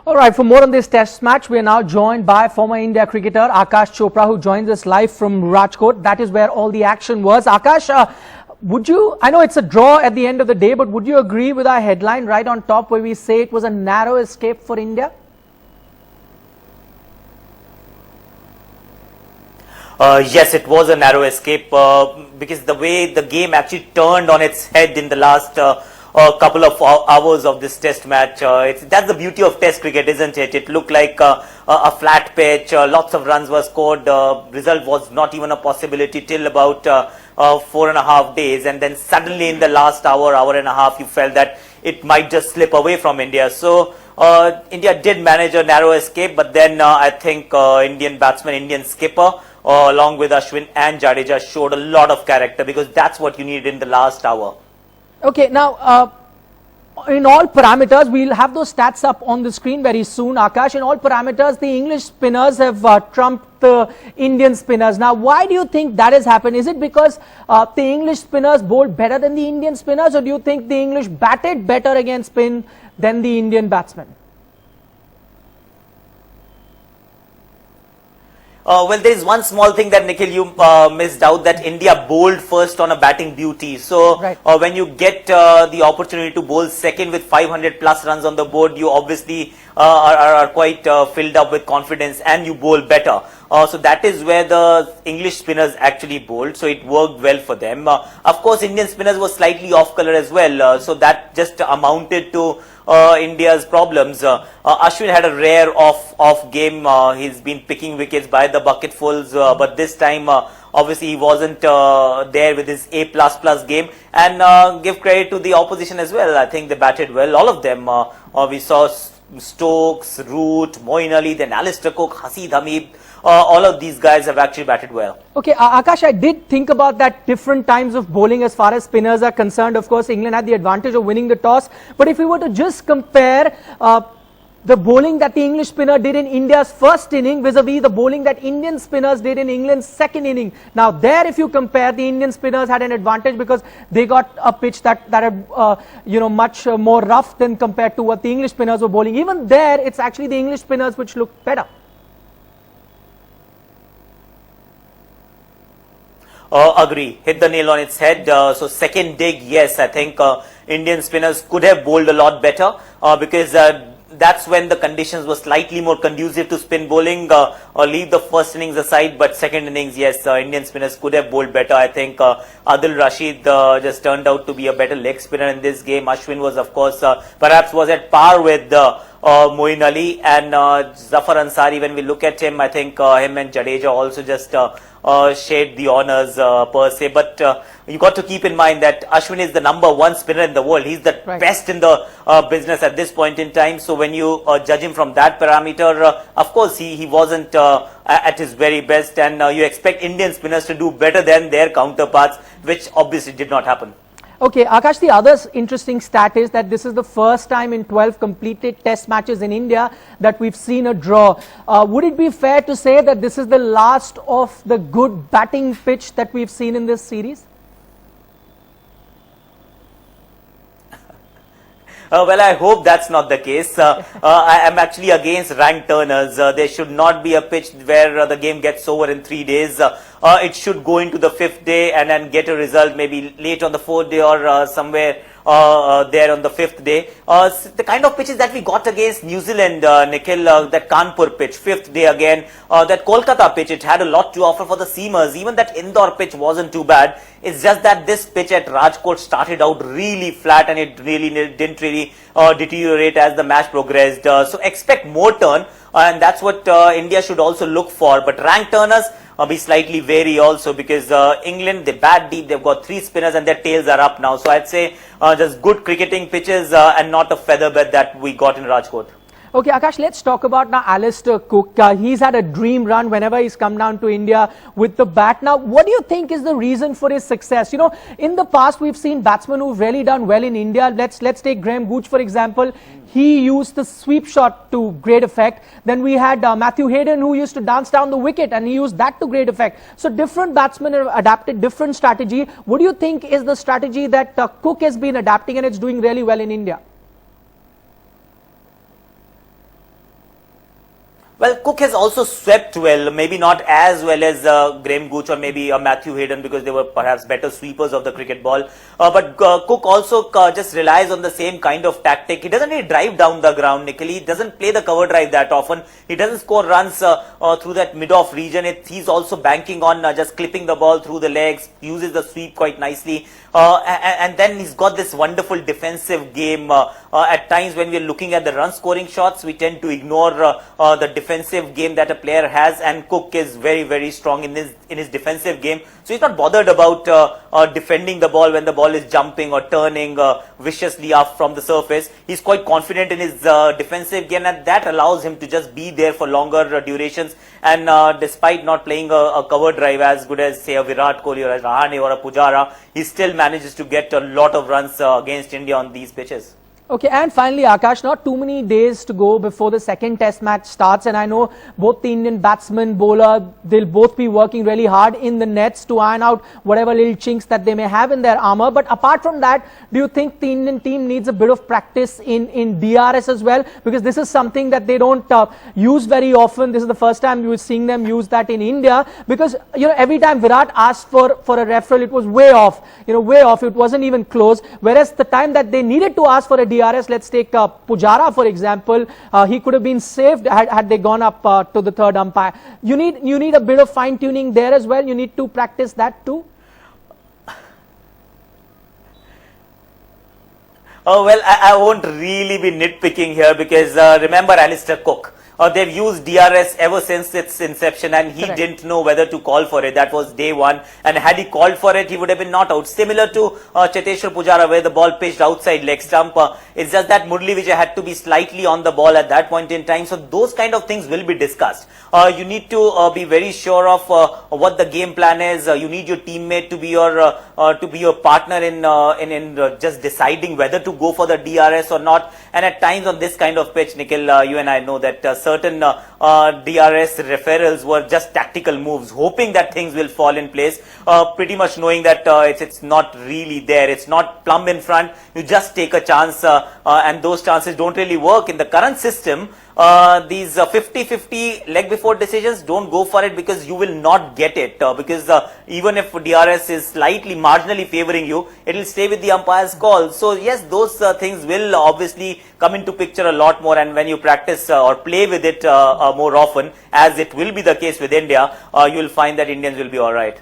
All right, for more on this test match, we are now joined by former India cricketer Aakash Chopra, who joins us live from Rajkot. That is where all the action was. Aakash, I know it's a draw at the end of the day, but would you agree with our headline right on top where we say it was a narrow escape for India? Yes, it was a narrow escape because the way the game actually turned on its head in the last couple of hours of this test match. That's the beauty of test cricket, isn't it? It looked like a flat pitch, lots of runs were scored, result was not even a possibility till about 4.5 days, and then suddenly in the last hour and a half, you felt that it might just slip away from India. So India did manage a narrow escape, but then I think Indian batsman, Indian skipper, along with Ashwin and Jadeja showed a lot of character, because that's what you needed in the last hour. Okay, now in all parameters, we'll have those stats up on the screen very soon, Aakash. In all parameters, the English spinners have trumped the Indian spinners. Now, why do you think that has happened? Is it because the English spinners bowled better than the Indian spinners, or do you think the English batted better against spin than the Indian batsmen? Well, there is one small thing that, Nikhil, you missed out, that India bowled first on a batting duty. So right. When you get the opportunity to bowl second with 500 plus runs on the board, you obviously are quite filled up with confidence and you bowl better. So that is where the English spinners actually bowled. So it worked well for them. Of course, Indian spinners were slightly off color as well. So that just amounted to India's problems. Ashwin had a rare off game. He's been picking wickets by the bucketfuls, but this time obviously he wasn't there with his A++ game. And give credit to the opposition as well. I think they batted well, all of them. We saw Stokes, Root, Moeen Ali, then Alastair, Haseed Hamid. All of these guys have actually batted well. Okay, Aakash, I did think about that different times of bowling as far as spinners are concerned. Of course, England had the advantage of winning the toss. But if we were to just compare the bowling that the English spinner did in India's first inning vis-a-vis the bowling that Indian spinners did in England's second inning. Now there, if you compare, the Indian spinners had an advantage because they got a pitch that had much more rough than compared to what the English spinners were bowling. Even there, it's actually the English spinners which looked better. Agree. Hit the nail on its head. So second dig, yes, I think Indian spinners could have bowled a lot better because that's when the conditions were slightly more conducive to spin bowling. Leave the first innings aside, but second innings, yes, Indian spinners could have bowled better. I think Adil Rashid just turned out to be a better leg spinner in this game. Ashwin was, of course, perhaps was at par with Moeen Ali, and Zafar Ansari. When we look at him, I think him and Jadeja also just shared the honours per se. But you got to keep in mind that Ashwin is the #1 spinner in the world. He's the best in the business at this point in time. So when you judge him from that parameter, of course he wasn't at his very best, and you expect Indian spinners to do better than their counterparts, which obviously did not happen. Okay, Aakash, the other interesting stat is that this is the first time in 12 completed test matches in India that we've seen a draw. Would it be fair to say that this is the last of the good batting pitch that we've seen in this series? Well, I hope that's not the case. I am actually against rank turners. There should not be a pitch where the game gets over in 3 days. It should go into the 5th day and then get a result maybe late on the 4th day or somewhere there on the 5th day. The kind of pitches that we got against New Zealand, Nikhil, that Kanpur pitch, 5th day again, that Kolkata pitch, it had a lot to offer for the seamers. Even that Indore pitch wasn't too bad. It's just that this pitch at Rajkot started out really flat, and it really didn't really deteriorate as the match progressed. So expect more turn, and that's what India should also look for. But rank turners, be slightly wary also, because England, they bat deep, they've got 3 spinners and their tails are up now. So I'd say just good cricketing pitches and not a feather bed that we got in Rajkot. Okay, Aakash, let's talk about now Alastair Cook. He's had a dream run whenever he's come down to India with the bat. Now, what do you think is the reason for his success? You know, in the past, we've seen batsmen who've really done well in India. Let's take Graham Gooch, for example. He used the sweep shot to great effect. Then we had Matthew Hayden, who used to dance down the wicket, and he used that to great effect. So different batsmen have adapted different strategy. What do you think is the strategy that Cook has been adapting and it's doing really well in India? Well, Cook has also swept well, maybe not as well as Graham Gooch or maybe Matthew Hayden, because they were perhaps better sweepers of the cricket ball. But Cook also just relies on the same kind of tactic. He doesn't really drive down the ground, Nikhil. He doesn't play the cover drive that often. He doesn't score runs through that mid-off region. He's also banking on just clipping the ball through the legs, uses the sweep quite nicely. And then he's got this wonderful defensive game. At times when we're looking at the run scoring shots, we tend to ignore the defensive game that a player has, and Cook is very, very strong in his defensive game. So he's not bothered about defending the ball when the ball is jumping or turning viciously up from the surface. He's quite confident in his defensive game, and that allows him to just be there for longer durations. And despite not playing a cover drive as good as, say, a Virat Kohli or a Rahane or a Pujara, he still manages to get a lot of runs against India on these pitches. Okay, and finally, Aakash, not too many days to go before the second test match starts, and I know both the Indian batsman, bowler, they'll both be working really hard in the nets to iron out whatever little chinks that they may have in their armour. But apart from that, do you think the Indian team needs a bit of practice in DRS as well? Because this is something that they don't use very often. This is the first time you were seeing them use that in India, because, you know, every time Virat asked for a referral, it was way off, way off. It wasn't even close. Whereas the time that they needed to ask for a DRS, let's take Pujara for example, he could have been saved had they gone up to the third umpire. You need a bit of fine tuning there as well. You need to practice that too. Oh, well, I won't really be nitpicking here, because remember Alastair Cook. They've used DRS ever since its inception, and he didn't know whether to call for it. That was day one, and had he called for it, he would have been not out. Similar to Cheteshwar Pujara, where the ball pitched outside leg stump. It's just that Murali Vijay had to be slightly on the ball at that point in time. So those kind of things will be discussed. You need to be very sure of what the game plan is. You need your teammate to be your partner in just deciding whether to go for the DRS or not. And at times on this kind of pitch, Nikhil, you and I know that certain DRS referrals were just tactical moves, hoping that things will fall in place, pretty much knowing that it's not really there. It's not plumb in front. You just take a chance, and those chances don't really work in the current system. These 50-50 leg before decisions, don't go for it, because you will not get it, because even if DRS is slightly marginally favoring you, it will stay with the umpire's call. So yes, those things will obviously come into picture a lot more, and when you practice or play with it more often, as it will be the case with India, you will find that Indians will be alright.